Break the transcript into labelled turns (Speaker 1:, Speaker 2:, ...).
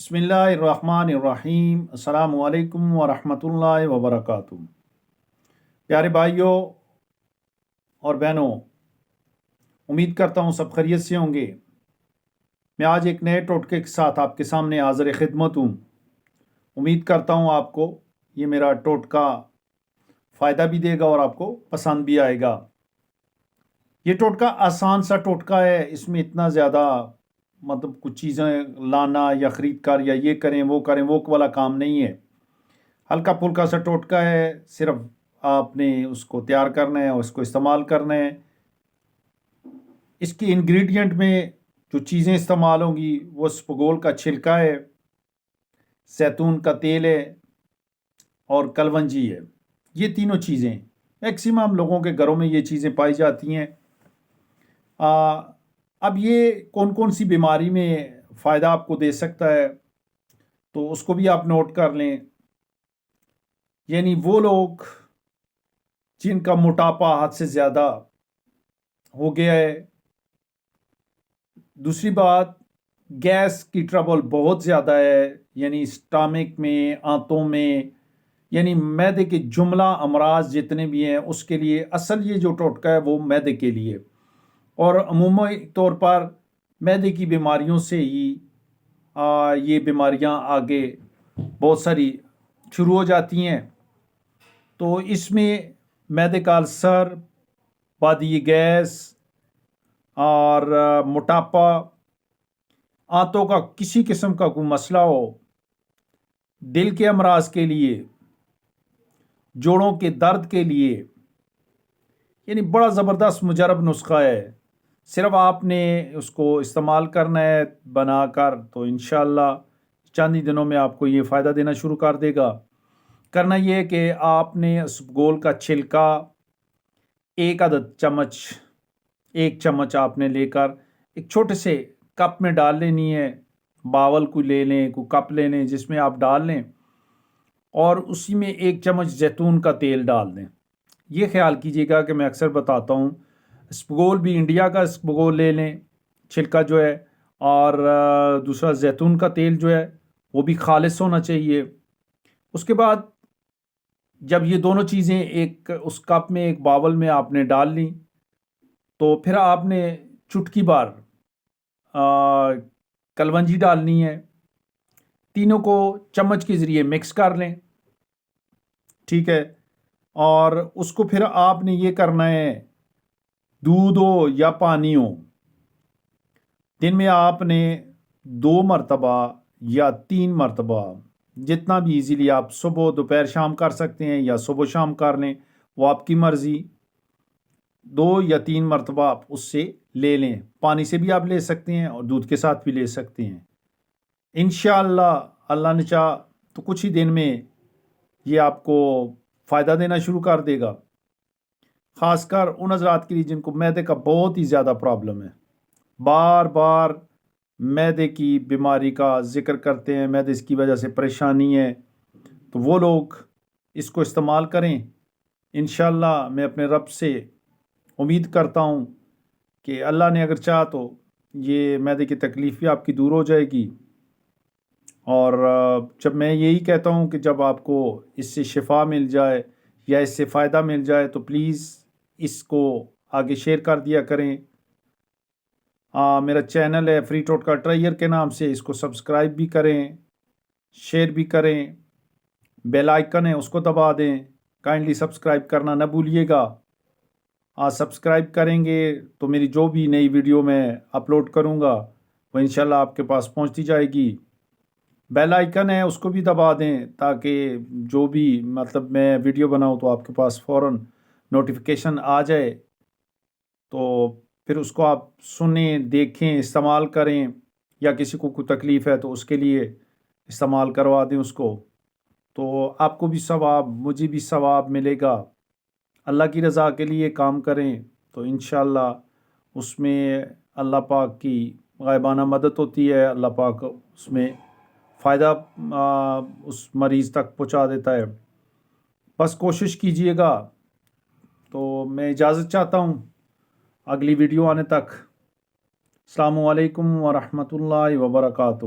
Speaker 1: بسم اللہ الرحمن الرحیم۔ السلام علیکم ورحمۃ اللہ وبرکاتہ۔ پیارے بھائیوں اور بہنوں، امید کرتا ہوں سب خیریت سے ہوں گے۔ میں آج ایک نئے ٹوٹکے کے ساتھ آپ کے سامنے حاضر خدمت ہوں۔ امید کرتا ہوں آپ کو یہ میرا ٹوٹکا فائدہ بھی دے گا اور آپ کو پسند بھی آئے گا۔ یہ ٹوٹکا آسان سا ٹوٹکا ہے، اس میں اتنا زیادہ کچھ چیزیں لانا یا خرید کر یا یہ کریں وہ والا کام نہیں ہے۔ ہلکا پھلکا سا ٹوٹکا ہے، صرف آپ نے اس کو تیار کرنا ہے اور اس کو استعمال کرنا ہے۔ اس کی انگریڈینٹ میں جو چیزیں استعمال ہوں گی وہ اسپغول کا چھلکا ہے، زیتون کا تیل ہے اور کلونجی ہے۔ یہ تینوں چیزیں میکسیمم لوگوں کے گھروں میں یہ چیزیں پائی جاتی ہیں۔ اب یہ کون سی بیماری میں فائدہ آپ کو دے سکتا ہے تو اس کو بھی آپ نوٹ کر لیں۔ یعنی وہ لوگ جن کا موٹاپا حد سے زیادہ ہو گیا ہے، دوسری بات گیس کی ٹربل بہت زیادہ ہے، یعنی اسٹامک میں، آنتوں میں، یعنی معدے کے جملہ امراض جتنے بھی ہیں اس کے لیے اصل یہ جو ٹوٹکا ہے وہ معدے کے لیے، اور عمومی طور پر معدے کی بیماریوں سے ہی یہ بیماریاں آگے بہت ساری شروع ہو جاتی ہیں۔ تو اس میں معدے کا السر، بادی گیس اور موٹاپا، آنتوں کا کسی قسم کا کوئی مسئلہ ہو، دل کے امراض کے لیے، جوڑوں کے درد کے لیے، یعنی بڑا زبردست مجرب نسخہ ہے۔ صرف آپ نے اس کو استعمال کرنا ہے بنا کر، تو انشاءاللہ چند ہی دنوں میں آپ کو یہ فائدہ دینا شروع کر دے گا۔ کرنا یہ ہے کہ آپ نے اسپغول کا چھلکا ایک چمچ آپ نے لے کر ایک چھوٹے سے کپ میں ڈال لینی ہے۔ باول کو لے لیں، کوئی کپ لے لیں جس میں آپ ڈال لیں، اور اسی میں 1 چمچ زیتون کا تیل ڈال دیں۔ یہ خیال کیجیے گا کہ میں اکثر بتاتا ہوں، اسپغول بھی انڈیا کا اسپغول لے لیں چھلکا جو ہے، اور دوسرا زیتون کا تیل جو ہے وہ بھی خالص ہونا چاہیے۔ اس کے بعد جب یہ دونوں چیزیں اس کپ میں ایک باول میں آپ نے ڈال لیں، تو پھر آپ نے چٹکی بھر کلونجی ڈالنی ہے۔ تینوں کو چمچ کے ذریعے مکس کر لیں، ٹھیک ہے۔ اور اس کو پھر آپ نے یہ کرنا ہے، دودھ ہو یا پانی ہو، دن میں آپ نے 2 مرتبہ یا 3 مرتبہ، جتنا بھی ایزیلی آپ صبح دوپہر شام کر سکتے ہیں یا صبح شام کر لیں، وہ آپ کی مرضی، 2 یا 3 مرتبہ آپ اس سے لے لیں۔ پانی سے بھی آپ لے سکتے ہیں اور دودھ کے ساتھ بھی لے سکتے ہیں۔ انشاءاللہ اللہ نے چاہا تو کچھ ہی دن میں یہ آپ کو فائدہ دینا شروع کر دے گا، خاص کر ان حضرات کے لیے جن کو معدے کا بہت ہی زیادہ پرابلم ہے، بار بار معدے کی بیماری کا ذکر کرتے ہیں، معدے کی وجہ سے پریشانی ہے، تو وہ لوگ اس کو استعمال کریں۔ انشاءاللہ میں اپنے رب سے امید کرتا ہوں کہ اللہ نے اگر چاہا تو یہ معدے کی تکلیف بھی آپ کی دور ہو جائے گی۔ اور جب میں یہی کہتا ہوں کہ جب آپ کو اس سے شفا مل جائے یا اس سے فائدہ مل جائے تو پلیز اس کو آگے شیئر کر دیا کریں۔ میرا چینل ہے فری ٹوٹکا ٹرائیر کے نام سے، اس کو سبسکرائب بھی کریں، شیئر بھی کریں، بیل آئیکن ہے اس کو دبا دیں، کائنڈلی سبسکرائب کرنا نہ بھولیے گا۔ سبسکرائب کریں گے تو میری جو بھی نئی ویڈیو میں اپلوڈ کروں گا وہ انشاءاللہ آپ کے پاس پہنچتی جائے گی۔ بیل آئیکن ہے اس کو بھی دبا دیں تاکہ جو بھی میں ویڈیو بناؤں تو آپ کے پاس فوراً نوٹیفیکیشن آ جائے، تو پھر اس کو آپ سنیں، دیکھیں، استعمال کریں، یا کسی کو کوئی تکلیف ہے تو اس کے لیے استعمال کروا دیں اس کو، تو آپ کو بھی ثواب، مجھے بھی ثواب ملے گا۔ اللہ کی رضا کے لیے کام کریں تو انشاءاللہ اس میں اللہ پاک کی غائبانہ مدد ہوتی ہے، اللہ پاک اس میں فائدہ اس مریض تک پہنچا دیتا ہے۔ بس کوشش کیجئے گا۔ تو میں اجازت چاہتا ہوں اگلی ویڈیو آنے تک۔ السلام علیکم ورحمۃ اللہ وبرکاتہ۔